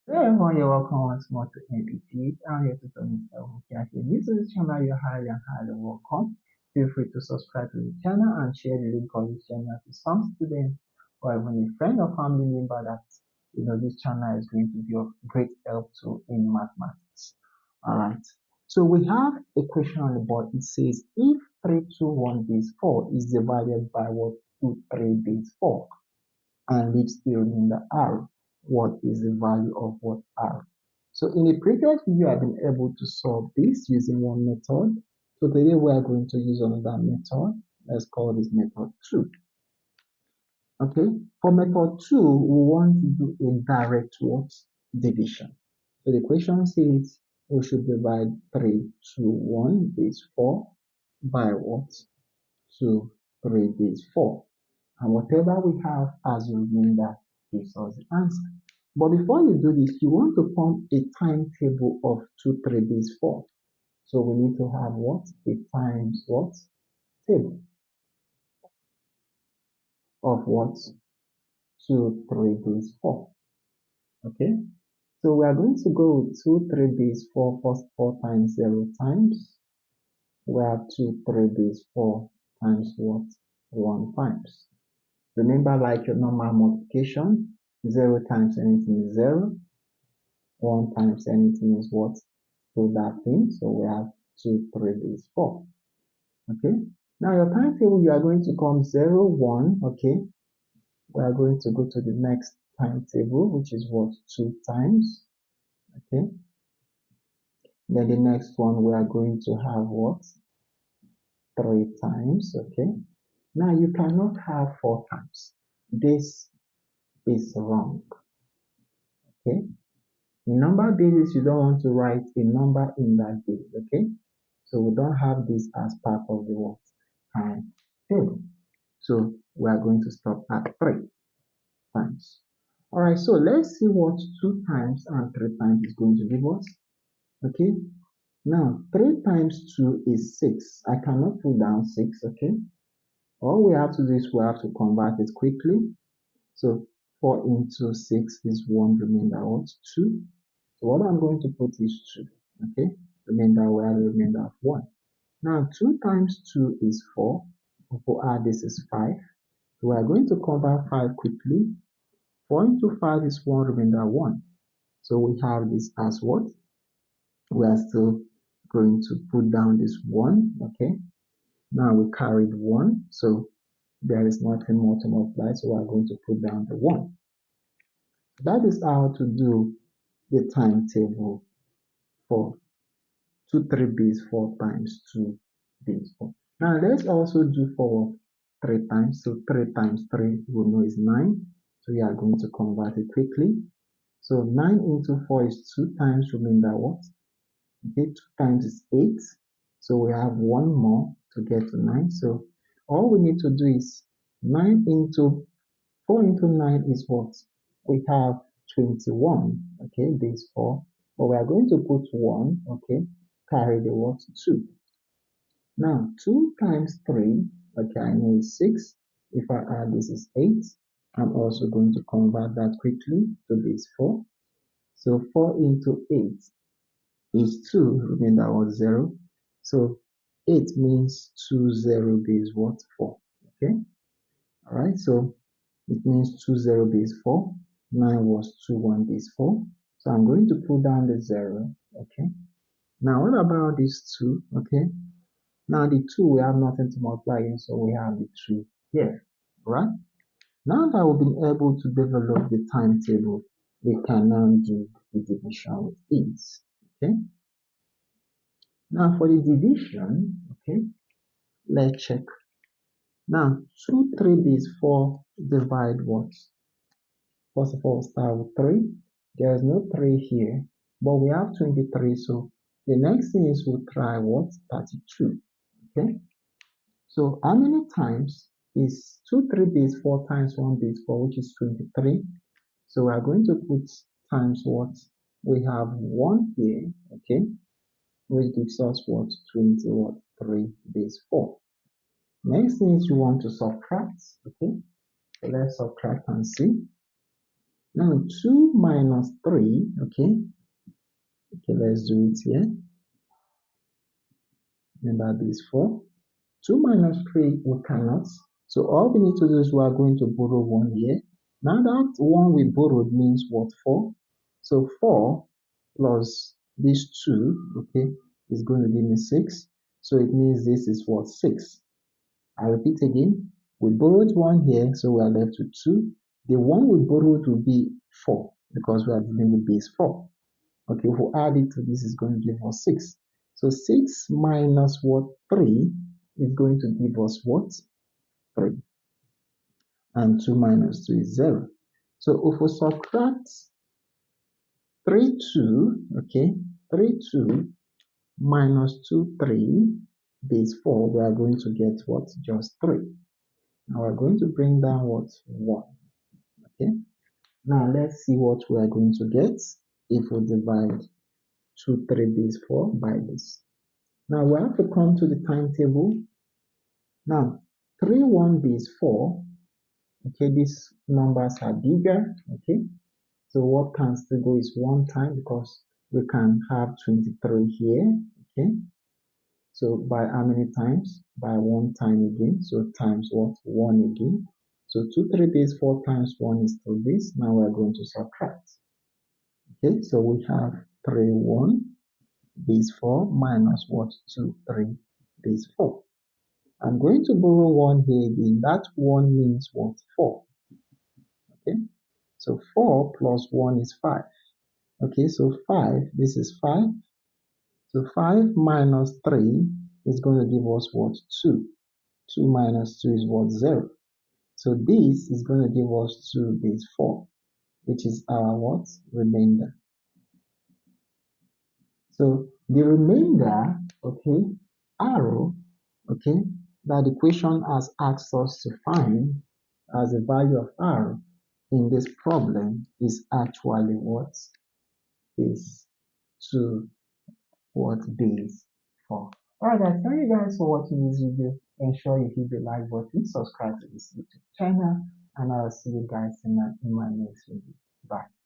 Hello everyone, you're welcome once more to MEPH. I'm here to tell Mr. Wuki. If you're new to this channel, you're highly and highly welcome. Feel free to subscribe to the channel and share the link of this channel to some students or even a friend or family member that this channel is going to be of great help to in mathematics. Alright. So we have a question on the board. It says if 321 base 4 is divided by what 23 base 4 and leaves the remainder r, what is the value of what r? So in the previous video, I've been able to solve this using one method. So today we are going to use another method. Let's call this method 2. Okay, for method 2, we want to do a direct what? Division. So the question says we should divide 321 base 4 by what? 2, 3 base 4. And whatever we have as a remainder gives us the answer. But before you do this, you want to form a timetable of 2, 3 base 4. So we need to have what? A times what? Table of what? 2, 3 base 4. Okay? So we are going to go with 2, 3 base 4 first 4 times 0 times. We have 2, 3 base 4 times what? 1 times. Remember, like your normal multiplication, 0 times anything is 0. 1 times anything is what? So that thing. So we have 2, 3 base 4. Okay. Now your timetable, you are going to come 0, 1. Okay. We are going to go to the next timetable, which is what? 2 times. Okay. Then the next one, we are going to have what? 3 times. Okay. Now you cannot have 4 times. This is wrong. Okay. In number basis, you don't want to write a number in that base. Okay. So we don't have this as part of the what? Time table. So we are going to stop at 3 times. All right, so let's see what 2 times and 3 times is going to give us. Okay, now 3 times 2 is 6. I cannot put down 6, okay? All we have to do is we have to convert it quickly. So 4 into 6 is 1, remainder what? 2. So what I'm going to put is 2, okay? Remainder, we have a remainder of 1. Now 2 times 2 is 4. If we add this is 5. So we are going to convert 5 quickly. 4 into 5 is 1, remainder 1. So we have this as what? We are still going to put down this 1, okay? Now we carried 1, so there is nothing more to multiply, so we are going to put down the 1. That is how to do the timetable for 2, 3 base 4 times 2 base 4. Now let's also do for 3 times. So 3 times 3 we know is 9. So we are going to convert it quickly. So 9 into 4 is 2 times remainder what? Okay, 2 times is 8. So we have 1 more to get to 9. So all we need to do is 9 into 4 into 9 is what? We have 21. Okay, base 4. But we are going to put 1. Okay, carry the what? 2. Now 2 times 3. Okay, I know is 6. If I add this is 8. I'm also going to convert that quickly to base 4. So 4 into 8 is 2, remember was 0. So 8 means 2, 0 base what? 4. Okay, all right, so it means 2, 0 base 4. 9 was 2, 1 base 4. So I'm going to put down the 0. Okay, now what about this 2? Okay, now the 2 we have nothing to multiply in, so we have the 2 here. All right, now that we've been able to develop the timetable, we can now do the division with ease. Okay, now for the division, okay, let's check. Now 2, 3 base 4 divide what? First of all, start with 3. There is no 3 here, but we have 23, so the next thing is we'll try what? 32. Okay, so how many times is 2, 3 base 4 times 1 base 4, which is 23? So we are going to put times what? We have 1 here, okay, which gives us what? 3 base 4. Next thing is you want to subtract, okay? So let's subtract and see. Now 2 minus 3, okay, let's do it here. Remember this 4. 2 minus 3 we cannot. So all we need to do is we are going to borrow 1 here. Now that 1 we borrowed means what? 4. So 4 plus this 2, okay, is going to give me 6. So it means this is what? 6. I repeat again. We borrowed 1 here, so we are left with 2. The 1 we borrowed will be 4 because we are dealing with base 4. Okay, if we add it to this, is going to give us 6. So 6 minus what? 3 is going to give us what? 3. And 2 minus 2 is 0. So if we subtract 3, 2, okay, 3, 2 minus 2, 3, base 4, we are going to get what? Just 3. Now we're going to bring down what? 1. Okay. Now let's see what we are going to get if we divide 2, 3 base 4 by this. Now we have to come to the timetable. Now 3, 1 base 4. Okay, these numbers are bigger. Okay, so what can still go is 1 time because we can have 23 here. Okay, so by how many times? By 1 time again. So times what? 1 again. So 2, 3 base 4 times 1 is still this. Now we're going to subtract. Okay, so we have 3, 1 base 4 minus what? 2, 3 base 4. I'm going to borrow 1 here again. That 1 means what? 4. Okay, so 4 plus 1 is 5. Okay, so 5, this is 5. So 5 minus 3 is going to give us what? 2. 2 minus 2 is what? 0. So this is going to give us 2 base 4, which is our what? Remainder. So the remainder, okay, arrow, okay, that the question has asked us to find as the value of r in this problem is actually what? Is 2 what? Base 4. Alright guys, thank you guys for watching this video. Ensure you hit the like button, subscribe to this YouTube channel, and I'll see you guys in my next video. Bye.